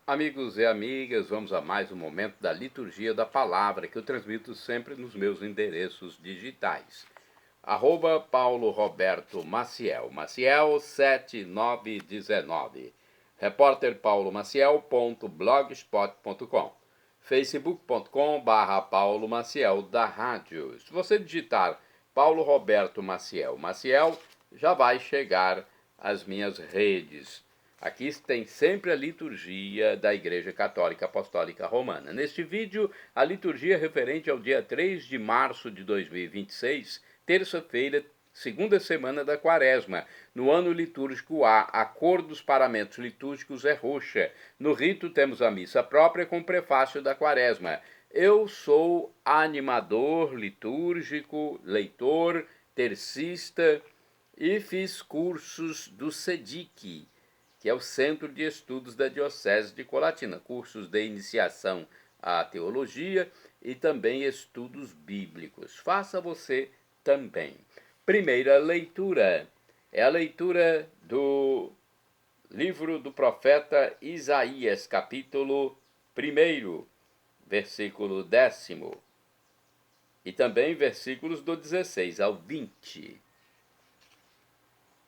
Amigos e amigas, vamos a mais um momento da liturgia da palavra que eu transmito sempre nos meus endereços digitais. @Paulo Roberto Maciel, Maciel 7919, repórter paulomaciel.blogspot.com, facebook.com/Paulo Maciel da rádio. Se você digitar Paulo Roberto Maciel, Maciel, já vai chegar às minhas redes. Aqui tem sempre a liturgia da Igreja Católica Apostólica Romana. Neste vídeo, a liturgia referente ao dia 3 de março de 2026, terça-feira, segunda semana da Quaresma. No ano litúrgico A, a cor dos paramentos litúrgicos é roxa. No rito temos a missa própria com o prefácio da Quaresma. Eu sou animador litúrgico, leitor, tercista e fiz cursos do CEDIC, que é o Centro de Estudos da Diocese de Colatina, cursos de iniciação à teologia e também estudos bíblicos. Faça você também. Primeira leitura é a leitura do livro do profeta Isaías, capítulo 1, versículo 10, e também versículos do 16 ao 20.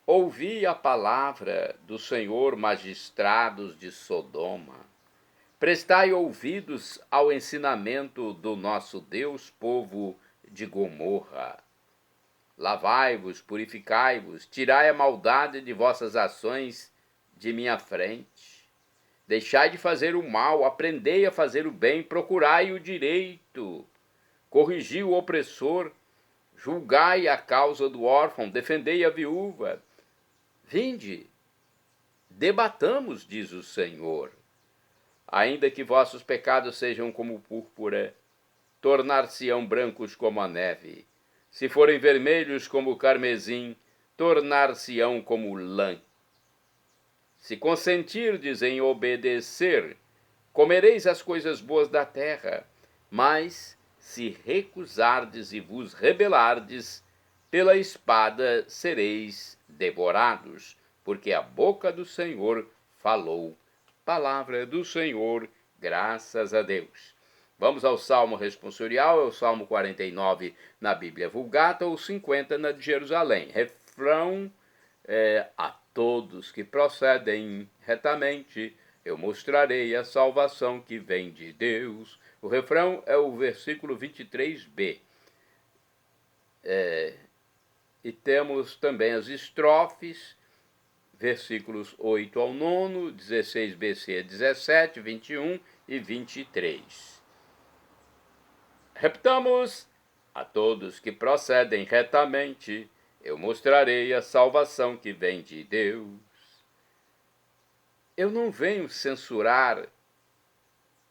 Ouvi a palavra do Senhor, magistrados de Sodoma. Prestai ouvidos ao ensinamento do nosso Deus, povo de Gomorra. Lavai-vos, purificai-vos, tirai a maldade de vossas ações de minha frente. Deixai de fazer o mal, aprendei a fazer o bem, procurai o direito. Corrigi o opressor, julgai a causa do órfão, defendei a viúva. Vinde, debatamos, diz o Senhor. Ainda que vossos pecados sejam como púrpura, tornar-se-ão brancos como a neve. Se forem vermelhos como o carmesim, tornar-se-ão como lã. Se consentirdes em obedecer, comereis as coisas boas da terra. Mas, se recusardes e vos rebelardes, pela espada sereis devorados, porque a boca do Senhor falou. Palavra do Senhor, graças a Deus. Vamos ao Salmo responsorial, é o Salmo 49 na Bíblia Vulgata ou 50 na de Jerusalém. Refrão: a todos que procedem retamente, eu mostrarei a salvação que vem de Deus. O refrão é o versículo 23b. E temos também as estrofes, versículos 8 ao 9, 16bc a 17, 21 e 23. Repitamos: a todos que procedem retamente, eu mostrarei a salvação que vem de Deus. Eu não venho censurar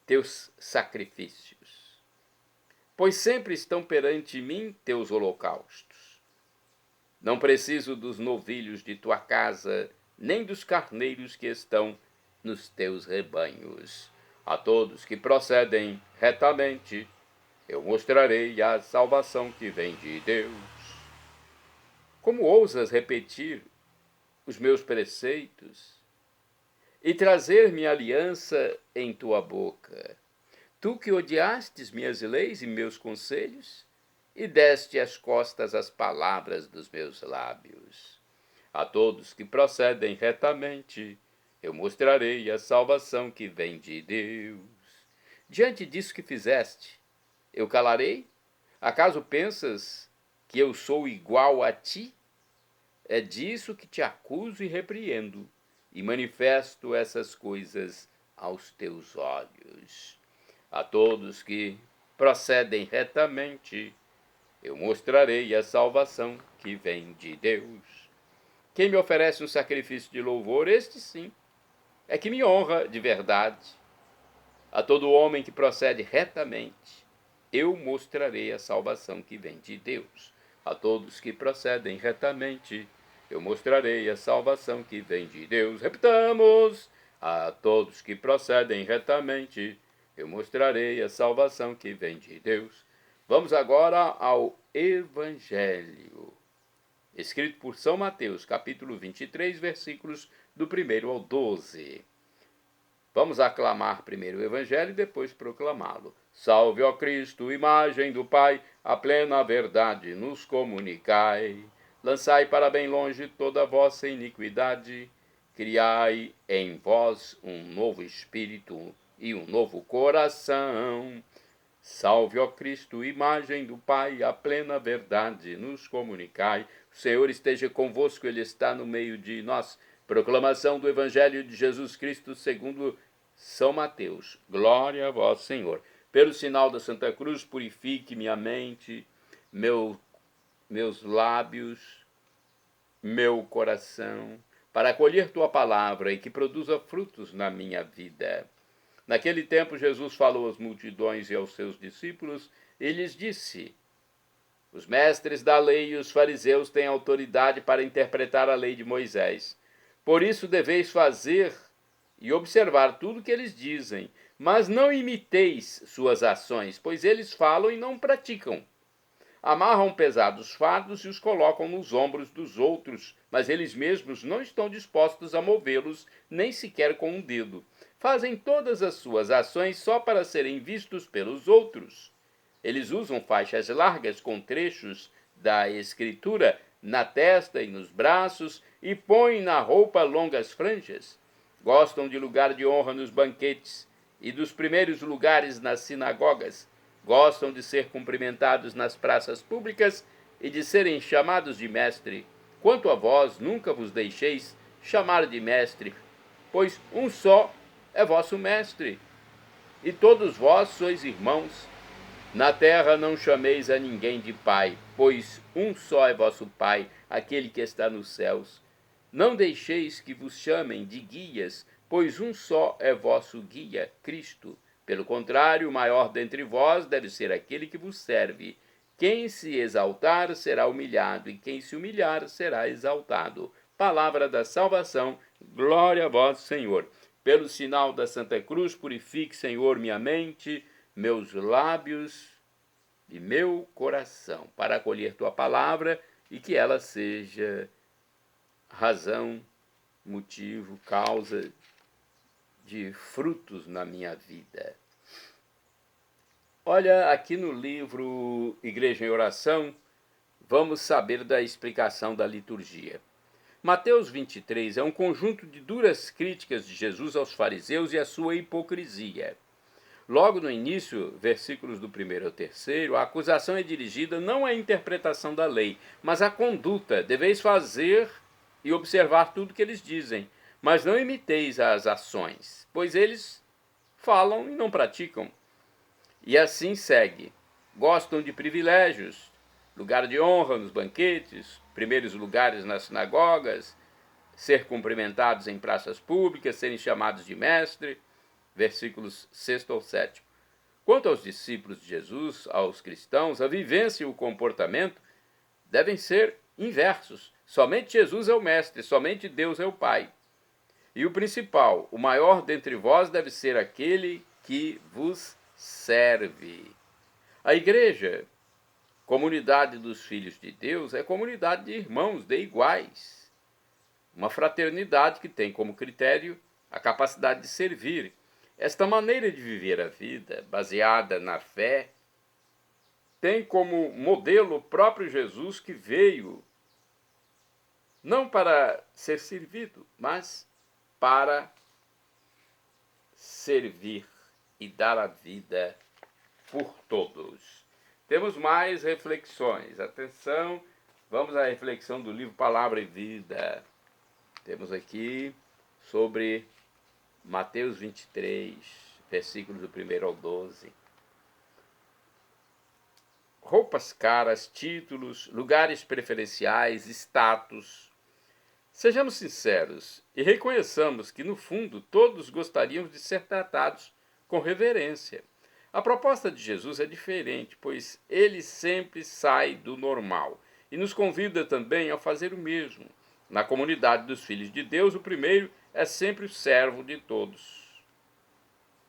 teus sacrifícios, pois sempre estão perante mim teus holocaustos. Não preciso dos novilhos de tua casa, nem dos carneiros que estão nos teus rebanhos. A todos que procedem retamente, eu mostrarei a salvação que vem de Deus. Como ousas repetir os meus preceitos e trazer minha aliança em tua boca? Tu que odiastes minhas leis e meus conselhos, e deste as costas às palavras dos meus lábios. A todos que procedem retamente, eu mostrarei a salvação que vem de Deus. Diante disso que fizeste, eu calarei? Acaso pensas que eu sou igual a ti? É disso que te acuso e repreendo, e manifesto essas coisas aos teus olhos. A todos que procedem retamente, eu mostrarei a salvação que vem de Deus. Quem me oferece um sacrifício de louvor, este sim, é que me honra de verdade. A todo homem que procede retamente, eu mostrarei a salvação que vem de Deus. A todos que procedem retamente, eu mostrarei a salvação que vem de Deus. Repitamos: a todos que procedem retamente, eu mostrarei a salvação que vem de Deus. Vamos agora ao Evangelho, escrito por São Mateus, capítulo 23, versículos do 1 ao 12. Vamos aclamar primeiro o Evangelho e depois proclamá-lo. Salve, ó Cristo, imagem do Pai, a plena verdade nos comunicai. Lançai para bem longe toda a vossa iniquidade. Criai em vós um novo espírito e um novo coração. Salve, ó Cristo, imagem do Pai, a plena verdade nos comunicai. O Senhor esteja convosco, Ele está no meio de nós. Proclamação do Evangelho de Jesus Cristo segundo São Mateus. Glória a vós, Senhor. Pelo sinal da Santa Cruz, purifique minha mente, meus lábios, meu coração, para acolher tua palavra e que produza frutos na minha vida. Naquele tempo, Jesus falou às multidões e aos seus discípulos e lhes disse: os mestres da lei e os fariseus têm autoridade para interpretar a lei de Moisés. Por isso deveis fazer e observar tudo o que eles dizem, mas não imiteis suas ações, pois eles falam e não praticam. Amarram pesados fardos e os colocam nos ombros dos outros, mas eles mesmos não estão dispostos a movê-los, nem sequer com um dedo. Fazem todas as suas ações só para serem vistos pelos outros. Eles usam faixas largas com trechos da Escritura na testa e nos braços e põem na roupa longas franjas. Gostam de lugar de honra nos banquetes e dos primeiros lugares nas sinagogas. Gostam de ser cumprimentados nas praças públicas e de serem chamados de mestre. Quanto a vós, nunca vos deixeis chamar de mestre, pois um só é vosso mestre, e todos vós sois irmãos. Na terra não chameis a ninguém de pai, pois um só é vosso Pai, aquele que está nos céus. Não deixeis que vos chamem de guias, pois um só é vosso guia, Cristo. Pelo contrário, o maior dentre vós deve ser aquele que vos serve. Quem se exaltar será humilhado, e quem se humilhar será exaltado. Palavra da salvação, glória a vós, Senhor. Pelo sinal da Santa Cruz, purifique, Senhor, minha mente, meus lábios e meu coração, para acolher tua palavra e que ela seja razão, motivo, causa de frutos na minha vida. Olha, aqui no livro Igreja em Oração, vamos saber da explicação da liturgia. Mateus 23 é um conjunto de duras críticas de Jesus aos fariseus e à sua hipocrisia. Logo no início, versículos do 1º ao 3º, a acusação é dirigida não à interpretação da lei, mas à conduta. Deveis fazer e observar tudo que eles dizem, mas não imiteis as ações, pois eles falam e não praticam. E assim segue. Gostam de privilégios, lugar de honra nos banquetes, primeiros lugares nas sinagogas, ser cumprimentados em praças públicas, serem chamados de mestre, versículos 6 ao 7. Quanto aos discípulos de Jesus, aos cristãos, a vivência e o comportamento devem ser inversos. Somente Jesus é o mestre, somente Deus é o Pai. E o principal, o maior dentre vós deve ser aquele que vos serve. A igreja, comunidade dos filhos de Deus, é comunidade de irmãos, de iguais. Uma fraternidade que tem como critério a capacidade de servir. Esta maneira de viver a vida, baseada na fé, tem como modelo o próprio Jesus, que veio não para ser servido, mas para servir e dar a vida por todos. Temos mais reflexões. Atenção, vamos à reflexão do livro Palavra e Vida. Temos aqui sobre Mateus 23, versículos do 1º ao 12. Roupas caras, títulos, lugares preferenciais, status. Sejamos sinceros e reconheçamos que, no fundo, todos gostaríamos de ser tratados com reverência. A proposta de Jesus é diferente, pois ele sempre sai do normal e nos convida também a fazer o mesmo. Na comunidade dos filhos de Deus, o primeiro é sempre o servo de todos.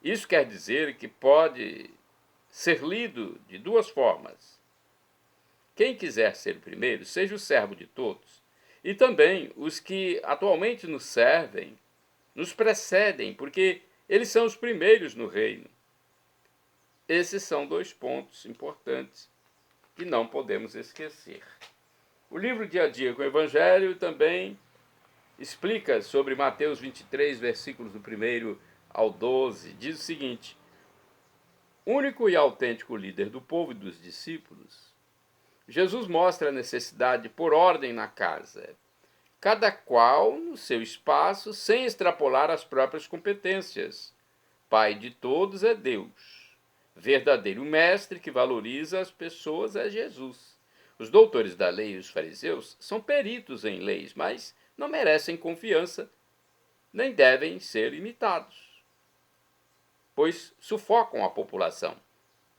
Isso quer dizer que pode ser lido de duas formas. Quem quiser ser o primeiro, seja o servo de todos. E também os que atualmente nos servem, nos precedem, porque Eles são os primeiros no reino. Esses são dois pontos importantes que não podemos esquecer. O livro Dia a Dia com o Evangelho também explica sobre Mateus 23, versículos do 1 ao 12. Diz o seguinte: único e autêntico líder do povo e dos discípulos, Jesus mostra a necessidade de pôr ordem na casa, cada qual no seu espaço, sem extrapolar as próprias competências. Pai de todos é Deus. Verdadeiro mestre que valoriza as pessoas é Jesus. Os doutores da lei e os fariseus são peritos em leis, mas não merecem confiança, nem devem ser imitados, pois sufocam a população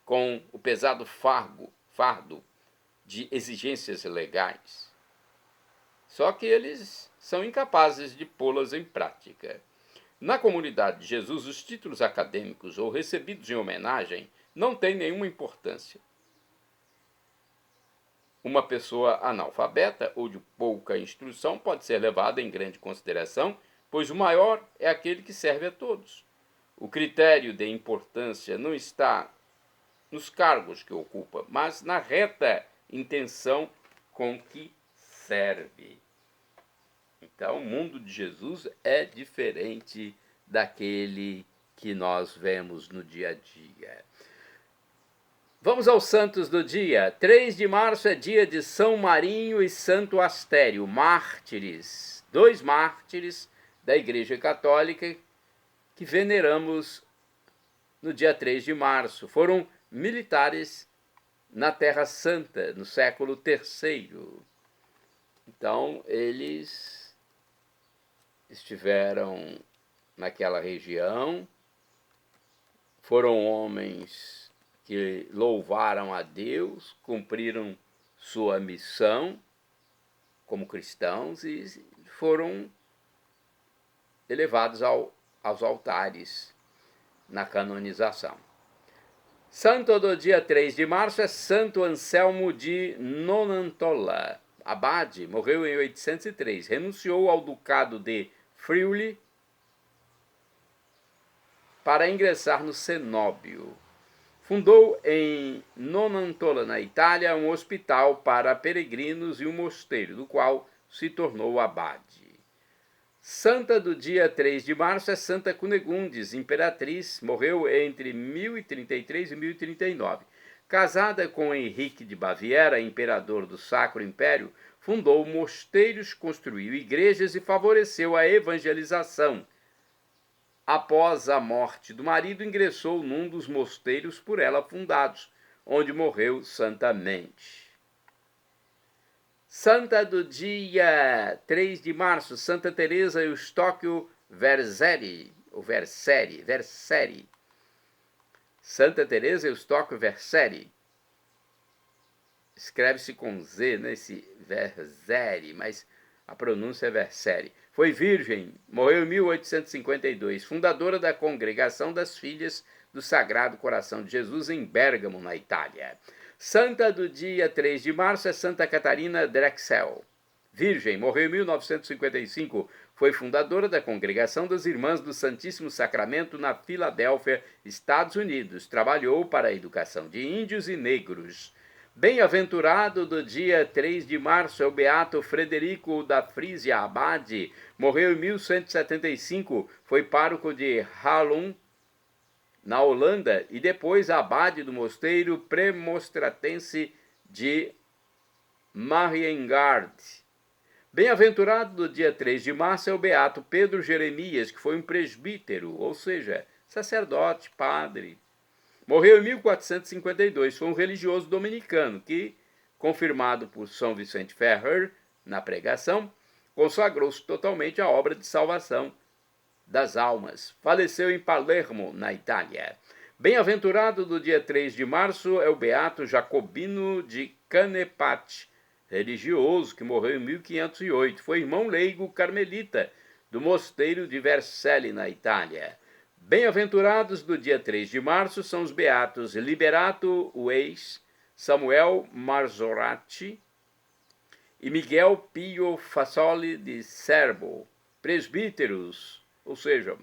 com o pesado fardo de exigências legais. Só que eles são incapazes de pô-las em prática. Na comunidade de Jesus, os títulos acadêmicos ou recebidos em homenagem não têm nenhuma importância. Uma pessoa analfabeta ou de pouca instrução pode ser levada em grande consideração, pois o maior é aquele que serve a todos. O critério de importância não está nos cargos que ocupa, mas na reta intenção com que serve. Então, o mundo de Jesus é diferente daquele que nós vemos no dia a dia. Vamos aos santos do dia. 3 de março é dia de São Marinho e Santo Astério, mártires, 2 mártires da Igreja Católica que veneramos no dia 3 de março. Foram militares na Terra Santa, no século III. Então, eles estiveram naquela região, foram homens que louvaram a Deus, cumpriram sua missão como cristãos e foram elevados aos altares na canonização. Santo do dia 3 de março é Santo Anselmo de Nonantola. Abade, morreu em 803, renunciou ao ducado de Friuli para ingressar no cenóbio. Fundou em Nonantola, na Itália, um hospital para peregrinos e um mosteiro, do qual se tornou abade. Santa do dia 3 de março é Santa Cunegundes, imperatriz, morreu entre 1033 e 1039. Casada com Henrique de Baviera, imperador do Sacro Império, fundou mosteiros, construiu igrejas e favoreceu a evangelização. Após a morte do marido, ingressou num dos mosteiros por ela fundados, onde morreu santamente. Santa do dia 3 de março, Santa Teresa Eustóquio Verseri. Santa Teresa Eustóquio Verseri. Escreve-se com Z, né, esse Verseri, mas a pronúncia é Verseri. Foi virgem, morreu em 1852, fundadora da Congregação das Filhas do Sagrado Coração de Jesus em Bérgamo, na Itália. Santa do dia 3 de março é Santa Catarina Drexel. Virgem, morreu em 1955, foi fundadora da Congregação das Irmãs do Santíssimo Sacramento na Filadélfia, Estados Unidos. Trabalhou para a educação de índios e negros. Bem-aventurado do dia 3 de março é o beato Frederico da Frisia Abade. Morreu em 1175, foi pároco de Haarlem, na Holanda, e depois abade do mosteiro premostratense de Mariengard. Bem-aventurado do dia 3 de março é o beato Pedro Jeremias, que foi um presbítero, ou seja, sacerdote, padre. Morreu em 1452, foi um religioso dominicano que, confirmado por São Vicente Ferrer na pregação, consagrou-se totalmente à obra de salvação das almas. Faleceu em Palermo, na Itália. Bem-aventurado do dia 3 de março é o beato Jacobino de Canepate, religioso que morreu em 1508. Foi irmão leigo carmelita do mosteiro de Vercelli, na Itália. Bem-aventurados do dia 3 de março são os beatos Liberato Weiss, Samuel Marzorati e Miguel Pio Fasoli de Serbo, presbíteros, ou seja,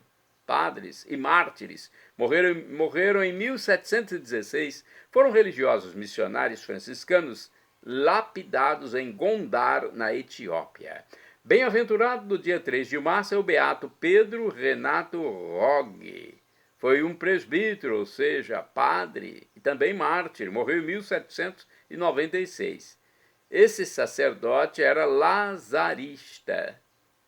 padres e mártires morreram em 1716 foram religiosos missionários franciscanos lapidados em Gondar, na Etiópia. Bem-aventurado do dia 3 de março é o beato Pedro Renato Rogue. Foi um presbítero, ou seja, padre, e também mártir, morreu em 1796. Esse sacerdote era lazarista.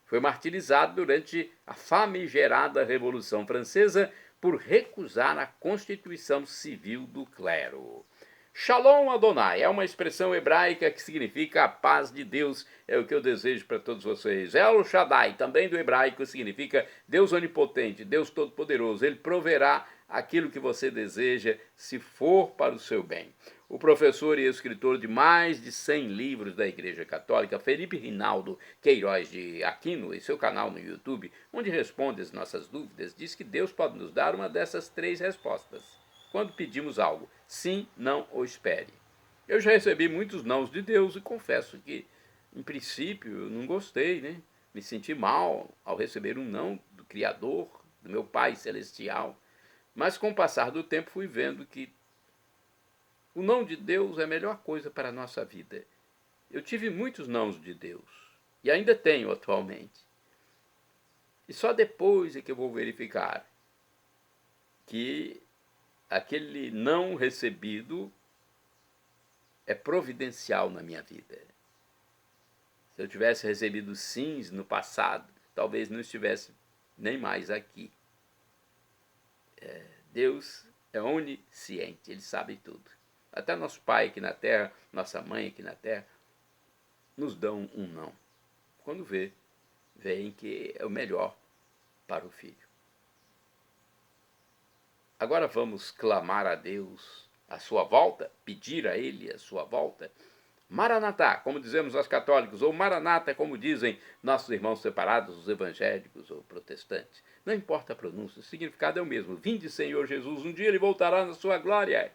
Foi martirizado durante a famigerada Revolução Francesa por recusar a Constituição Civil do clero. Shalom Adonai é uma expressão hebraica que significa a paz de Deus, é o que eu desejo para todos vocês. El Shaddai, também do hebraico, significa Deus onipotente, Deus todo-poderoso. Ele proverá aquilo que você deseja, se for para o seu bem. O professor e escritor de mais de 100 livros da Igreja Católica, Felipe Rinaldo Queiroz de Aquino, em seu canal no YouTube, onde responde as nossas dúvidas, diz que Deus pode nos dar uma dessas 3 respostas quando pedimos algo: sim, não ou espere. Eu já recebi muitos nãos de Deus e confesso que, em princípio, eu não gostei, né? Me senti mal ao receber um não do Criador, do meu Pai Celestial. Mas com o passar do tempo fui vendo que o não de Deus é a melhor coisa para a nossa vida. Eu tive muitos nãos de Deus e ainda tenho atualmente. E só depois é que eu vou verificar que aquele não recebido é providencial na minha vida. Se eu tivesse recebido sims no passado, talvez não estivesse nem mais aqui. Deus é onisciente, Ele sabe tudo. Até nosso pai aqui na terra, nossa mãe aqui na terra, nos dão um não. Quando veem que é o melhor para o filho. Agora vamos clamar a Deus a sua volta, pedir a Ele a sua volta. Maranatá, como dizemos nós católicos, ou Maranata, como dizem nossos irmãos separados, os evangélicos ou protestantes. Não importa a pronúncia, o significado é o mesmo. Vinde, Senhor Jesus, um dia Ele voltará na sua glória.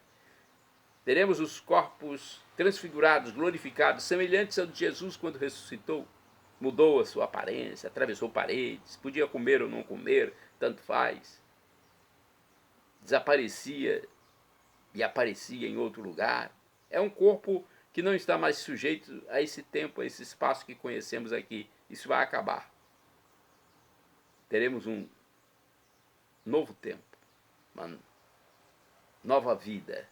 Teremos os corpos transfigurados, glorificados, semelhantes ao de Jesus quando ressuscitou. Mudou a sua aparência, atravessou paredes, podia comer ou não comer, tanto faz. Desaparecia e aparecia em outro lugar. É um corpo que não está mais sujeito a esse tempo, a esse espaço que conhecemos aqui. Isso vai acabar. Teremos um novo tempo, uma nova vida,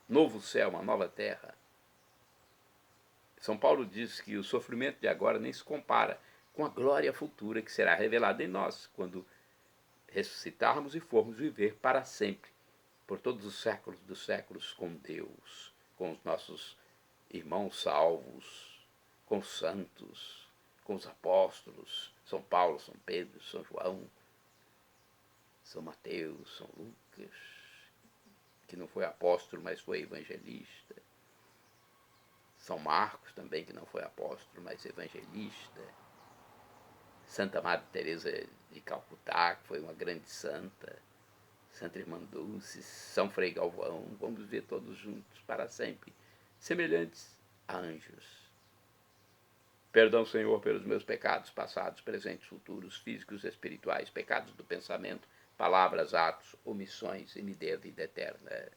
novo céu, uma nova terra. São Paulo diz que o sofrimento de agora nem se compara com a glória futura que será revelada em nós, quando ressuscitarmos e formos viver para sempre, por todos os séculos dos séculos, com Deus, com os nossos irmãos salvos, com os santos, com os apóstolos, São Paulo, São Pedro, São João, São Mateus, São Lucas, que não foi apóstolo, mas foi evangelista, São Marcos também, que não foi apóstolo, mas evangelista, Santa Madre Teresa de Calcutá, que foi uma grande santa, Santa Irmã Dulce, São Frei Galvão, vamos viver todos juntos para sempre, semelhantes a anjos. Perdão, Senhor, pelos meus pecados passados, presentes, futuros, físicos e espirituais, pecados do pensamento, palavras, atos, omissões, e me dê a vida eterna.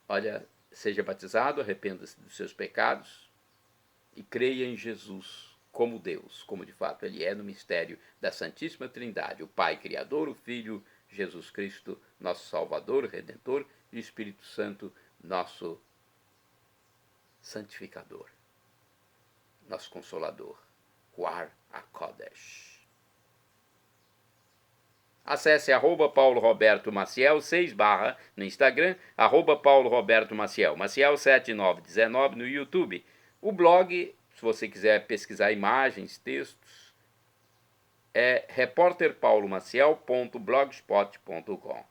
Olha, seja batizado, arrependa-se dos seus pecados e creia em Jesus como Deus, como de fato Ele é no mistério da Santíssima Trindade, o Pai Criador, o Filho, Jesus Cristo, nosso Salvador, Redentor, e o Espírito Santo, nosso santificador, nosso Consolador, Ruach HaKodesh. Acesse @Paulo Roberto Maciel 6/ no Instagram, @Paulo Roberto Maciel, Maciel 7919 no YouTube. O blog, se você quiser pesquisar imagens, textos, é repórterpaulomaciel.blogspot.com.